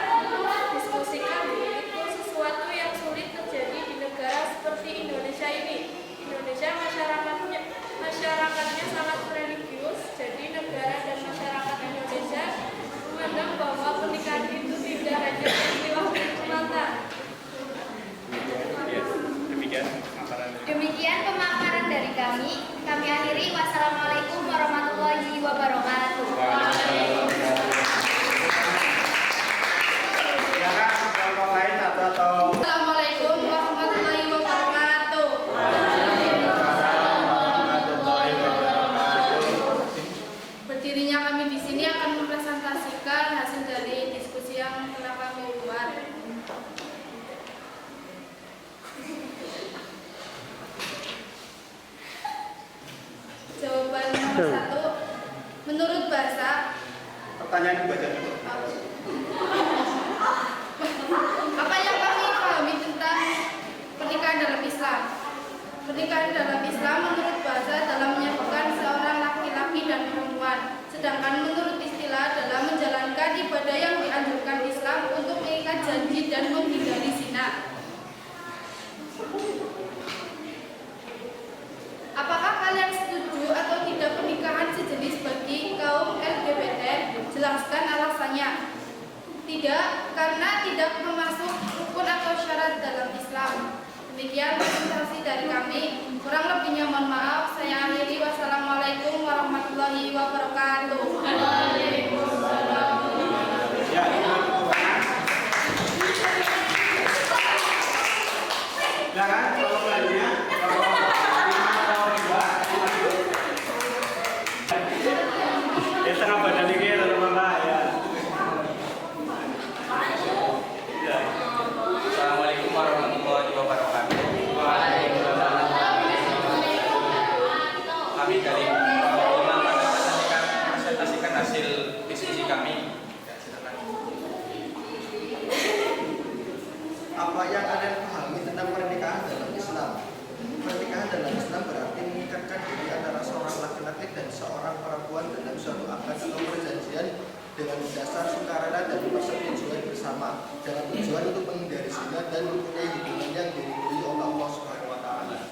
diskusi kami itu sesuatu yang sulit terjadi di negara seperti Indonesia ini. Indonesia masyarakatnya sangat religius, jadi negara dan masyarakat Indonesia memandang bahwa pernikahan itu tidak hanya istilah semata. Demikian pemaparan dari kami. Kami akhiri. Wassalamualaikum warahmatullahi wabarakatuh.
Silakan kelompok lain atau
Assalamualaikum warahmatullahi wabarakatuh. Berdirinya kami di sini akan mempresentasikan hasil dari diskusi yang telah kami buat. Jawaban nomor 1, menurut bahasa.
pertanyaan dibaca dulu.
Apa yang kami pahami tentang pernikahan dalam Islam? Pernikahan dalam Islam menurut bahasa adalah menyatukan seorang laki-laki dan perempuan. Sedangkan menurut istilah adalah menjalankan ibadah yang dianjurkan Islam untuk mengikat janji dan menghindari zina. Apakah kalian setuju atau tidak pernikahan sejenis bagi kaum LGBT? Jelaskan alasannya. Tidak, karena tidak termasuk rukun atau syarat dalam Islam. Demikian presentasi dari kami. Kurang lebihnya mohon maaf. Saya akhiri. Wassalamualaikum warahmatullahi wabarakatuh. Waalaikumsalam.
Ya, silakan kelompok selanjutnya. Setengah badan ini teman-teman ya.
Assalamualaikum warahmatullahi wabarakatuh. Kami dari Imam akan presentasikan hasil diskusi kami.
Apa yang kalian pahami tentang pernikahan dalam Islam? Pernikahan dalam Islam berarti mengikatkan diri antara seorang laki-laki dan seorang perempuan dalam suatu akad atau perjanjian dengan dasar sukarela dan persetujuan bersama dengan tujuan untuk menghindari zina dan mempunyai hubungan yang diridhoi oleh Allah Subhanahu wa Ta'ala.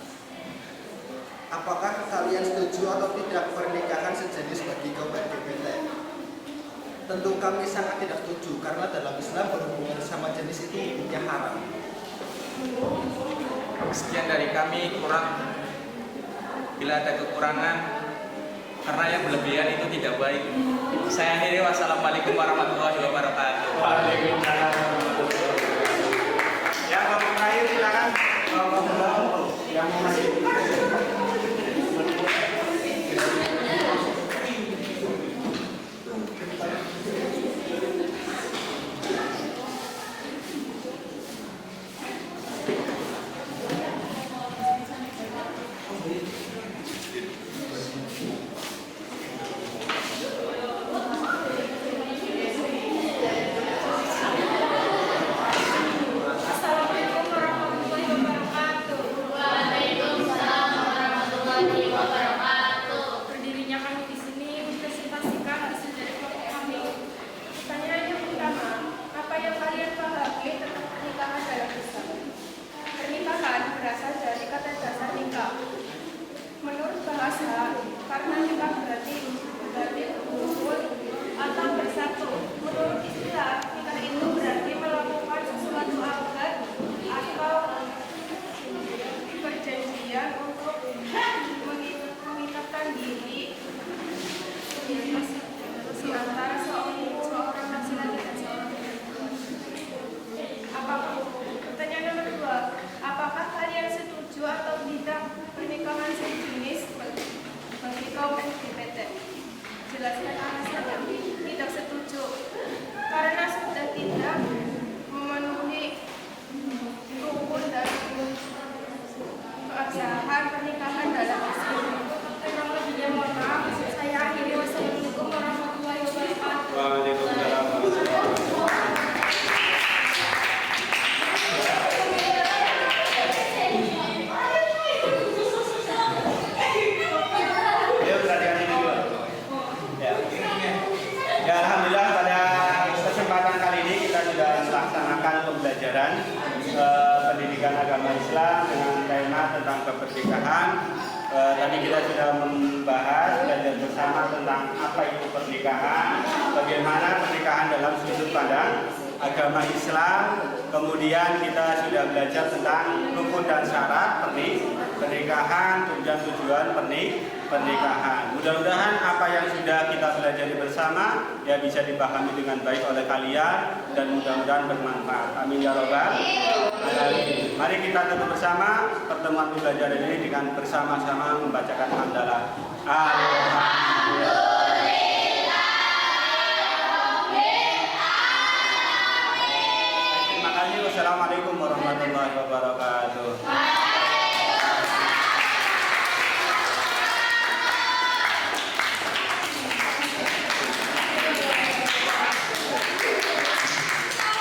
Apakah kalian setuju atau tidak pernikahan sejenis bagi kaum LGBT? Tentu kami sangat tidak setuju karena dalam Islam berhubungan sama jenis itu hukumnya haram.
Sekian dari kami, kurang bila ada kekurangan karena yang berlebihan itu tidak baik. Saya akhiri. Wassalamualaikum warahmatullahi wabarakatuh.
Waalaikumsalam warahmatullahi wabarakatuh. Ya, kelompok terakhir silakan. Kelompok yang masih. pembelajaran pendidikan agama Islam dengan tema tentang kemerdekaan. Tadi kita sudah membahas belajar bersama tentang apa itu pernikahan, bagaimana pernikahan dalam sudut pandang agama Islam. Kemudian kita sudah belajar tentang rukun dan syarat pernikahan, tujuan pernikahan. Mudah-mudahan apa yang sudah kita pelajari bersama ya bisa dipahami dengan baik oleh kalian dan mudah-mudahan bermanfaat. Amin ya robbal alamin. Mari kita tetap bersama pertemuan pembelajaran ini dengan bersama-sama membacakan hamdalah. Alhamdulillah. Terima kasih. Wassalamualaikum warahmatullahi wabarakatuh.